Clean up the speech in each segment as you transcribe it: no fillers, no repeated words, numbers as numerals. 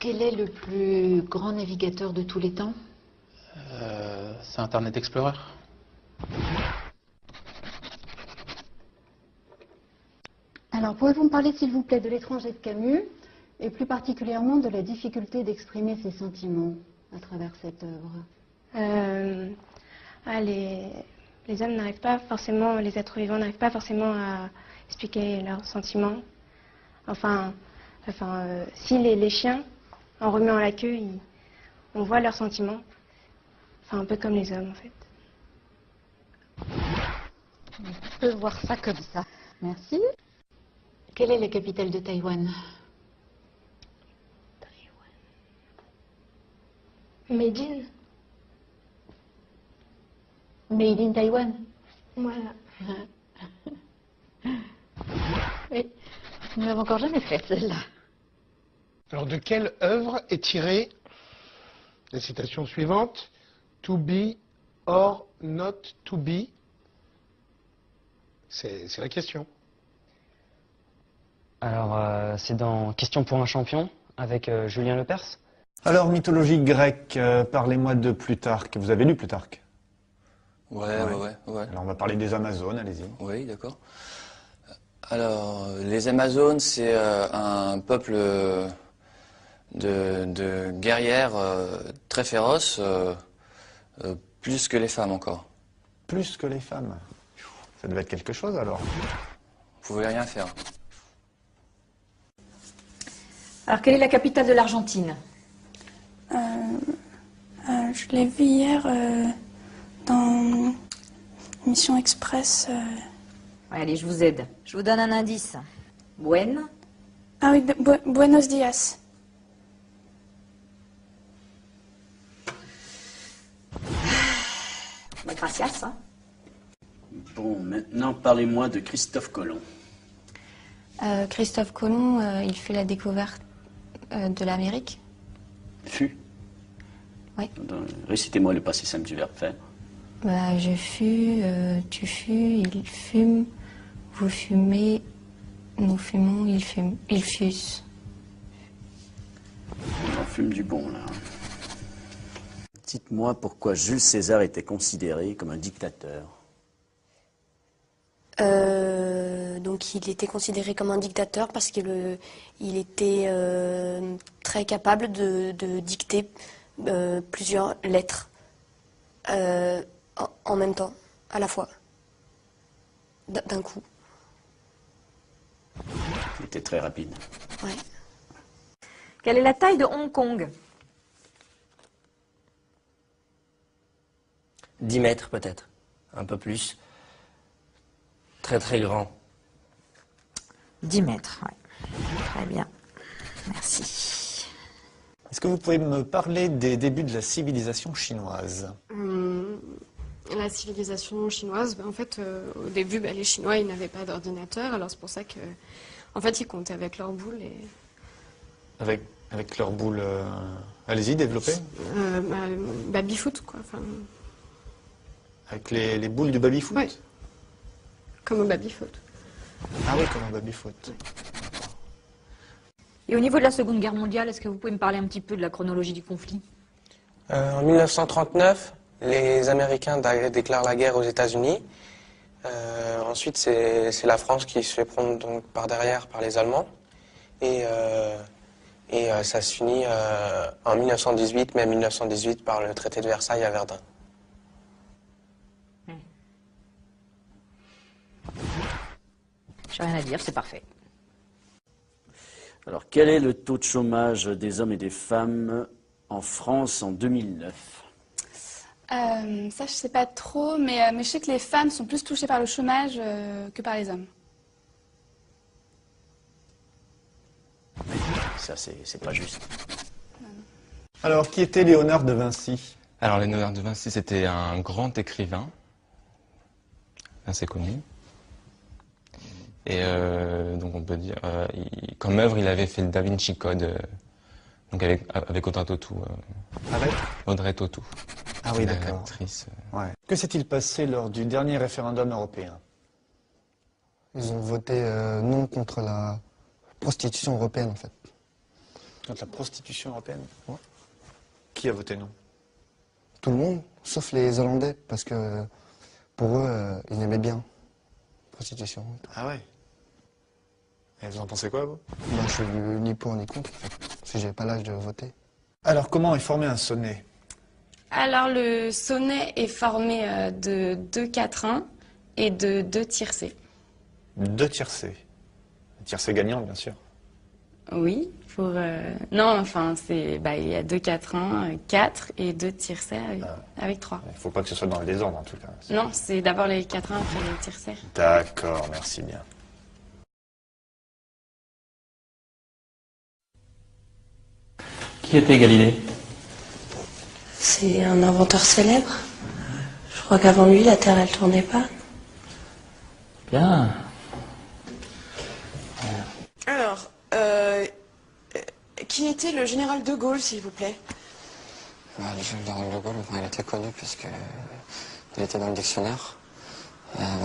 Quel est le plus grand navigateur de tous les temps? C'est Internet Explorer. Alors, pouvez-vous me parler, s'il vous plaît, de L'étranger de Camus, et plus particulièrement de la difficulté d'exprimer ses sentiments à travers cette œuvre? Les hommes n'arrivent pas forcément, les êtres vivants n'arrivent pas forcément à expliquer leurs sentiments. Si les chiens, en remuant la queue, on voit leurs sentiments. Enfin, un peu comme les hommes, en fait. On peut voir ça comme ça. Merci. Quelle est la capitale de Taïwan? Médine. Made in Taïwan. Voilà. Oui, nous l'avons encore jamais faite, celle-là. Alors, de quelle œuvre est tirée la citation suivante? To be or not to be? C'est la question. Alors, c'est dans Question pour un champion, avec Julien Lepers. Alors, mythologie grecque, parlez-moi de Plutarque. Vous avez lu Plutarque? Ouais. Alors, on va parler des Amazones, allez-y. Oui, d'accord. Alors, les Amazones, c'est un peuple de guerrières très féroces, plus que les femmes encore. Plus que les femmes? Ça devait être quelque chose, alors. Vous pouvez rien faire. Alors, quelle est la capitale de l'Argentine? Je l'ai vu hier dans Mission Express. Ouais, allez, je vous aide. Je vous donne un indice. Ah oui, Buenos Dias. Gracias. Bon, maintenant parlez-moi de Christophe Colomb. Christophe Colomb, il fait la découverte de l'Amérique. Fut. Oui. Récitez-moi le passé simple du verbe faire. Je fus, tu fus, il fume, vous fumez, nous fumons, ils fussent. On en fume du bon, là. Dites-moi pourquoi Jules César était considéré comme un dictateur. Donc il était considéré comme un dictateur parce qu'il était très capable de dicter plusieurs lettres en même temps, à la fois, d'un coup. Il était très rapide. Ouais. Quelle est la taille de Hong Kong? 10 mètres peut-être, un peu plus. Très très grand. 10 mètres, oui. Très bien. Merci. Est-ce que vous pouvez me parler des débuts de la civilisation chinoise? La civilisation chinoise, en fait, au début, les Chinois, ils n'avaient pas d'ordinateur, alors c'est pour ça que, en fait, ils comptaient avec leurs boules et... Avec leurs boules... Allez-y, développez. Baby-foot, quoi. Enfin... Avec les boules du baby-foot? Oui. Comme au baby-foot. Ah oui, comme au baby-foot. Et au niveau de la Seconde Guerre mondiale, est-ce que vous pouvez me parler un petit peu de la chronologie du conflit? En 1939, les Américains déclarent la guerre aux États-Unis. Ensuite, c'est la France qui se fait prendre donc par derrière par les Allemands. Et ça se finit en 1918, mai 1918, par le traité de Versailles à Verdun. J'ai rien à dire, c'est parfait. Alors, quel est le taux de chômage des hommes et des femmes en France en 2009? Ça, je sais pas trop, mais je sais que les femmes sont plus touchées par le chômage que par les hommes. Ça, c'est pas juste. Alors, qui était Léonard de Vinci? Alors, Léonard de Vinci, c'était un grand écrivain, assez connu. Et donc, on peut dire, comme œuvre, il avait fait le Da Vinci Code, donc avec Audrey Tautou. Avec Audrey Tautou. Ah oui, d'accord. Actrice. Ouais. Que s'est-il passé lors du dernier référendum européen? Ils ont voté non contre la prostitution européenne, en fait. Contre la prostitution européenne? Ouais. Qui a voté non? Tout le monde, sauf les Hollandais, parce que pour eux, ils aimaient bien la prostitution. Ah ouais. Et vous en pensez quoi, vous? Moi, je suis ni pour ni contre, en fait, parce que j'ai pas l'âge de voter. Alors, comment est formé un sonnet? Alors, le sonnet est formé de 2 quatrains et de 2 tiercés. 2 tiercés. Tiercés gagnants, bien sûr. Oui, pour... Non, enfin, il y a 2 quatrains, 4 et 2 tiercés avec 3. Il ne faut pas que ce soit dans le désordre, en tout cas. Non, c'est d'abord les quatrains, après les tiercés. D'accord, merci bien. Qui était Galilée? C'est un inventeur célèbre. Je crois qu'avant lui, la Terre, elle tournait pas. Bien. Alors, qui était le général de Gaulle, s'il vous plaît? Le général de Gaulle, il était connu puisque il était dans le dictionnaire.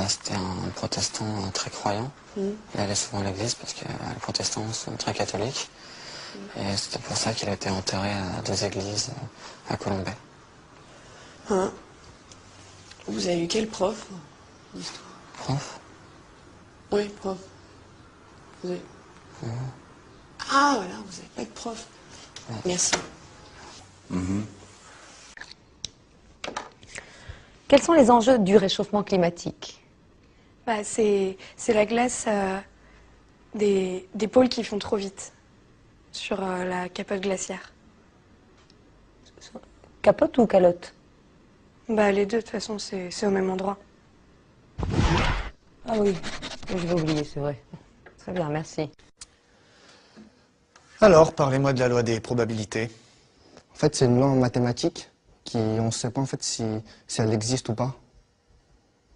C'était un protestant très croyant. Il allait souvent à l'église parce que les protestants sont très catholiques. Et c'était pour ça qu'il a été enterré à 2 églises à Colombey. Hein? Vous avez eu quel prof? Prof? Oui, prof. Vous avez... Ah, voilà, vous n'avez pas de prof. Merci. Quels sont les enjeux du réchauffement climatique? C'est la glace des pôles qui font trop vite sur la capote glaciaire. Capote ou calotte? Les deux, de toute façon, c'est au même endroit. Ah oui, je vais oublier, c'est vrai. Très bien, merci. Alors, parlez-moi de la loi des probabilités. En fait, c'est une loi en mathématiques qui, on ne sait pas en fait si elle existe ou pas.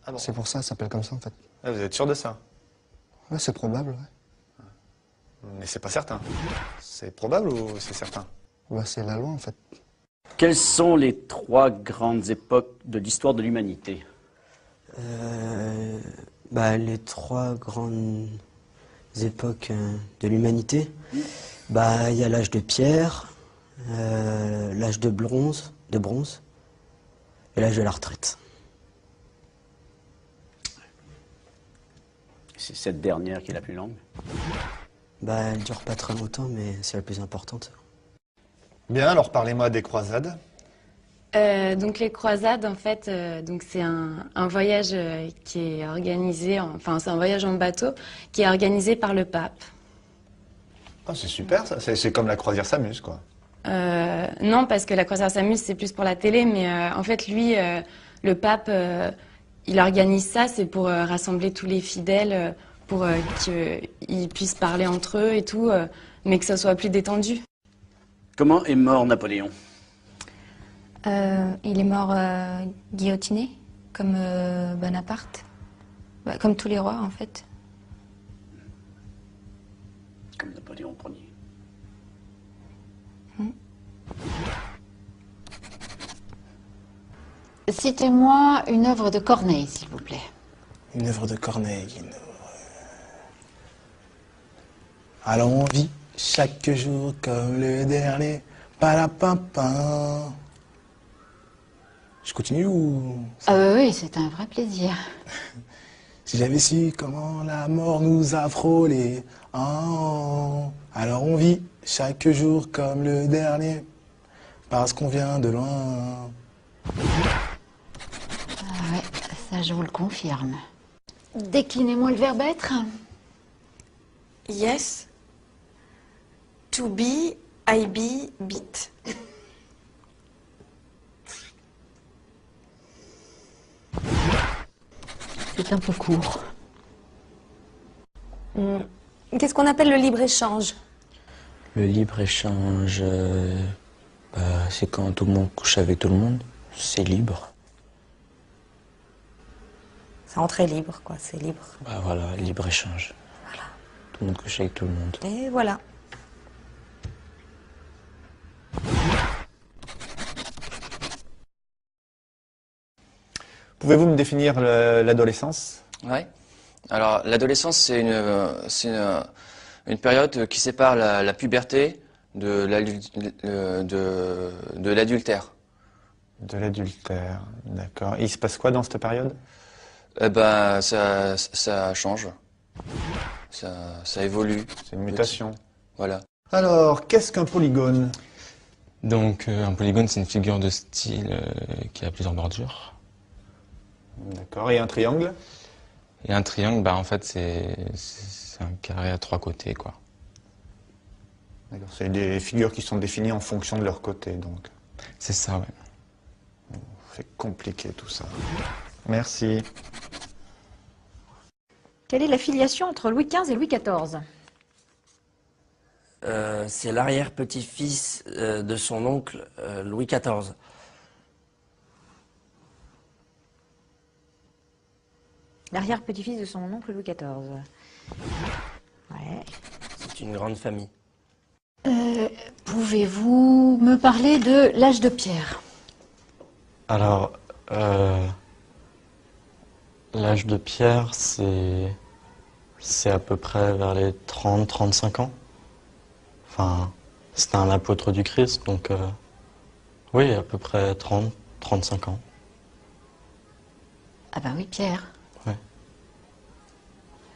Ah bon? C'est pour ça, ça s'appelle comme ça en fait. Ah, vous êtes sûr de ça? Ouais, c'est probable, ouais. Mais c'est pas certain. C'est probable ou c'est certain? C'est la loi en fait. Quelles sont les 3 grandes époques de l'histoire de l'humanité? Les 3 grandes époques de l'humanité, il y a l'âge de pierre, l'âge de bronze et l'âge de la retraite. C'est cette dernière qui est la plus longue? Elle dure pas très longtemps, mais c'est la plus importante. Bien, alors parlez-moi des croisades. Donc les croisades, en fait, c'est un voyage qui est organisé, c'est un voyage en bateau qui est organisé par le pape. Oh, c'est super ça, c'est comme la croisière s'amuse quoi. Non, parce que la croisière s'amuse, c'est plus pour la télé, mais en fait, lui, le pape, il organise ça, c'est pour rassembler tous les fidèles, pour qu'ils puissent parler entre eux et tout, mais que ça soit plus détendu. Comment est mort Napoléon? Il est mort guillotiné, comme Bonaparte. Comme tous les rois, en fait. Comme Napoléon Ier. Citez-moi une œuvre de Corneille, s'il vous plaît. Une œuvre de Corneille. Alors on vit chaque jour comme le dernier. Palapapin. Je continue ou... Oui, c'est un vrai plaisir. Si j'avais su comment la mort nous a frôlés. Alors on vit chaque jour comme le dernier. Parce qu'on vient de loin. Ah ouais, ça je vous le confirme. Déclinez-moi le verbe être. Yes. To be, I be, beat. C'est un peu court. Qu'est-ce qu'on appelle le libre-échange? Le libre-échange, c'est quand tout le monde couche avec tout le monde. C'est libre. C'est entrée libre, quoi, c'est libre. Voilà, libre-échange. Voilà. Tout le monde couche avec tout le monde. Et voilà. Pouvez-vous me définir l'adolescence? Ouais. Alors, l'adolescence, c'est une période qui sépare la puberté de l'adultère. De l'adultère, d'accord. Et il se passe quoi dans cette période? Eh ben, ça change. Ça évolue. C'est une mutation. Voilà. Alors, qu'est-ce qu'un polygone? Donc un polygone, c'est une figure de style qui a plusieurs bordures. D'accord. Et un triangle? Et un triangle, bah en fait c'est un carré à 3 côtés, quoi. D'accord. C'est des figures qui sont définies en fonction de leur côté, donc. C'est ça, ouais. C'est compliqué tout ça. Merci. Quelle est la filiation entre Louis XV et Louis XIV? C'est l'arrière-petit-fils de son oncle Louis XIV. L'arrière-petit-fils de son oncle Louis XIV. Ouais. C'est une grande famille. Pouvez-vous me parler de l'âge de pierre? Alors, l'âge de Pierre, c'est à peu près vers les 30-35 ans. Enfin, c'était un apôtre du Christ, donc oui, à peu près 30-35 ans. Ah bah oui, Pierre. Ouais.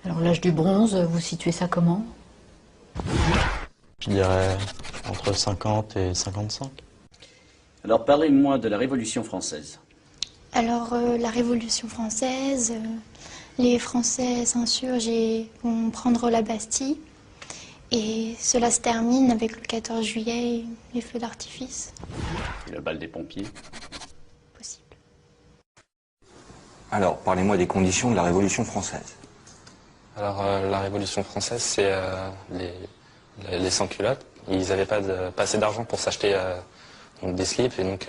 Alors l'âge du bronze, vous situez ça comment? Je dirais entre 50 et 55. Alors parlez-moi de la Révolution française. Alors, la Révolution française, les Français s'insurgent et vont prendre la Bastille. Et cela se termine avec le 14 juillet et les feux d'artifice. Et le bal des pompiers. Alors, parlez-moi des conditions de la Révolution française. Alors la Révolution française, c'est les sans-culottes. Ils n'avaient pas assez d'argent pour s'acheter donc des slips. Et donc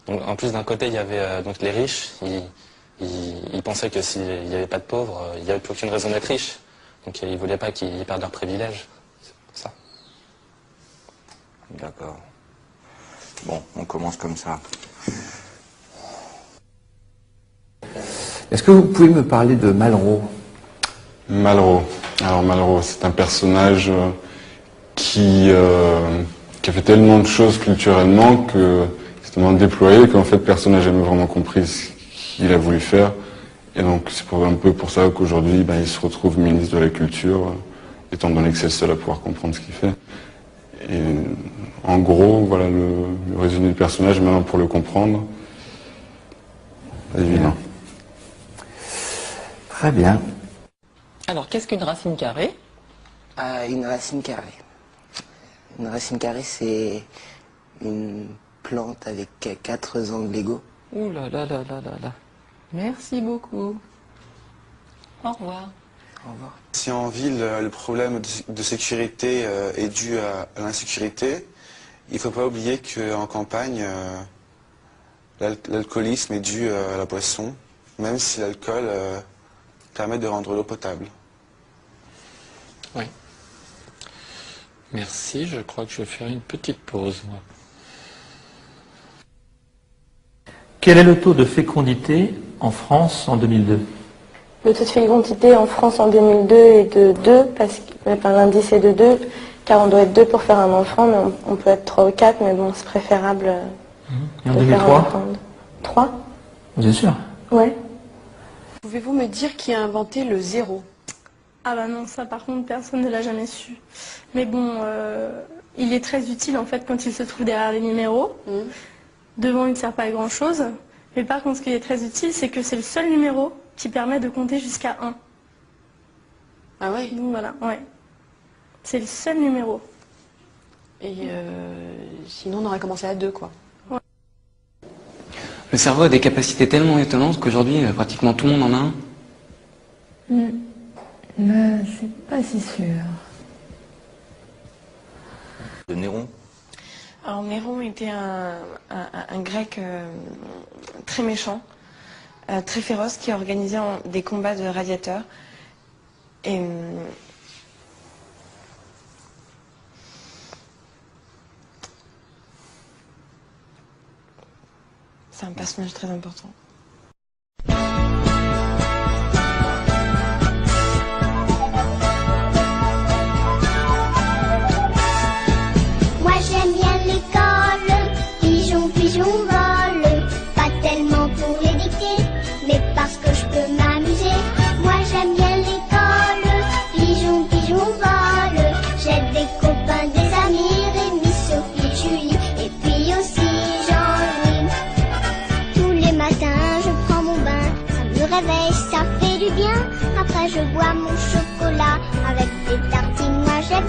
en plus, d'un côté, il y avait donc les riches. Ils pensaient que s'il n'y avait pas de pauvres, il n'y avait plus aucune raison d'être riche. Donc ils ne voulaient pas qu'ils perdent leurs privilèges. C'est pour ça. D'accord. Bon, on commence comme ça. Est-ce que vous pouvez me parler de Malraux? Malraux. Alors Malraux, c'est un personnage qui a fait tellement de choses culturellement que c'est tellement déployé qu'en fait personne n'a jamais vraiment compris ce qu'il a voulu faire. Et donc c'est un peu pour ça qu'aujourd'hui il se retrouve ministre de la Culture, étant donné que c'est le seul à pouvoir comprendre ce qu'il fait. Et en gros, voilà le résumé du personnage, maintenant pour le comprendre, c'est évident. Très bien. Alors, qu'est-ce qu'une racine carrée? Une racine carrée. Une racine carrée, c'est une plante avec 4 angles égaux. Ouh là là là là là là. Merci beaucoup. Au revoir. Au revoir. Si en ville, le problème de sécurité est dû à l'insécurité, il ne faut pas oublier qu'en campagne, l'alcoolisme est dû à la boisson, même si l'alcool permet de rendre l'eau potable. Oui. Merci, je crois que je vais faire une petite pause, moi. Quel est le taux de fécondité en France en 2002? Le taux de fécondité en France en 2002 est de 2, parce que l'indice est de 2, car on doit être 2 pour faire un enfant, mais on peut être 3 ou 4, mais bon, c'est préférable Et en de faire un 2003? enfant. 3? Vous êtes sûr? Ouais. Pouvez-vous me dire qui a inventé le zéro? Ah bah non, ça par contre, personne ne l'a jamais su. Mais bon, il est très utile en fait quand il se trouve derrière les numéros. Devant, il ne sert pas à grand chose. Mais par contre, ce qui est très utile, c'est que c'est le seul numéro qui permet de compter jusqu'à 1. Ah ouais? Donc voilà, ouais. C'est le seul numéro. Et sinon, on aurait commencé à 2, quoi. Le cerveau a des capacités tellement étonnantes qu'aujourd'hui, pratiquement tout le monde en a un. C'est pas si sûr. De Néron? Alors Néron était un grec très méchant, très féroce, qui organisait des combats de gladiateurs. Et c'est un personnage très important.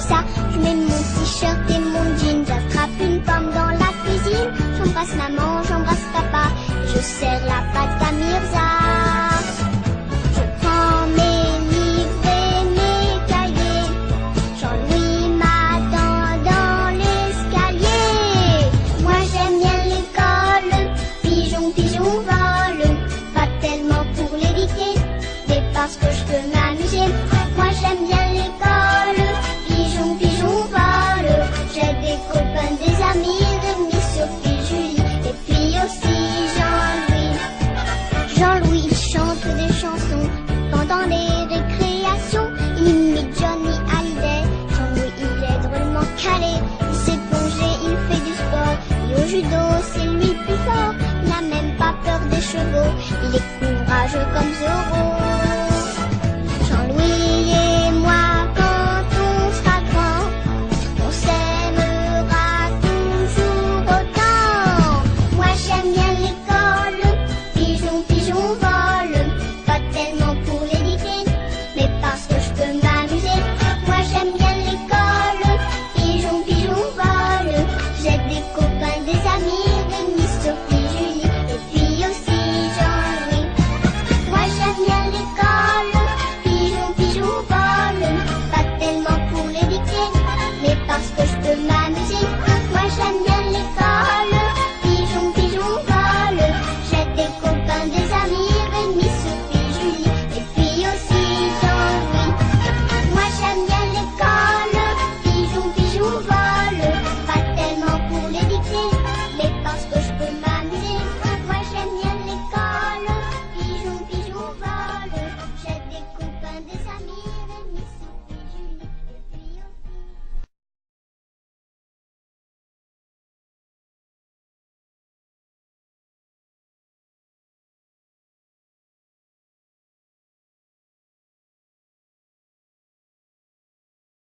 ça. Je mets mon t-shirt et mon jean, j'attrape une pomme dans la cuisine. J'embrasse maman, j'embrasse papa, et je serre la pâte à Mirza. Je prends mes livres et mes cahiers, Jean-Louis m'attend dans l'escalier. Moi j'aime bien l'école, pigeon, pigeon vole, pas tellement pour l'éviter, mais parce que je peux m'amuser. Moi j'aime bien l'école, pigeon, pigeon vole, j'ai des copains, des amis, Rémi, Sophie, Julie, et puis aussi Jean-Louis. Jean-Louis chante des chansons pendant les récréations, il imite Johnny Hallyday. Jean-Louis il est drôlement calé, il sait plonger, il fait du sport, et au judo c'est lui plus fort, il n'a même pas peur des chevaux, il est courageux comme Zorro.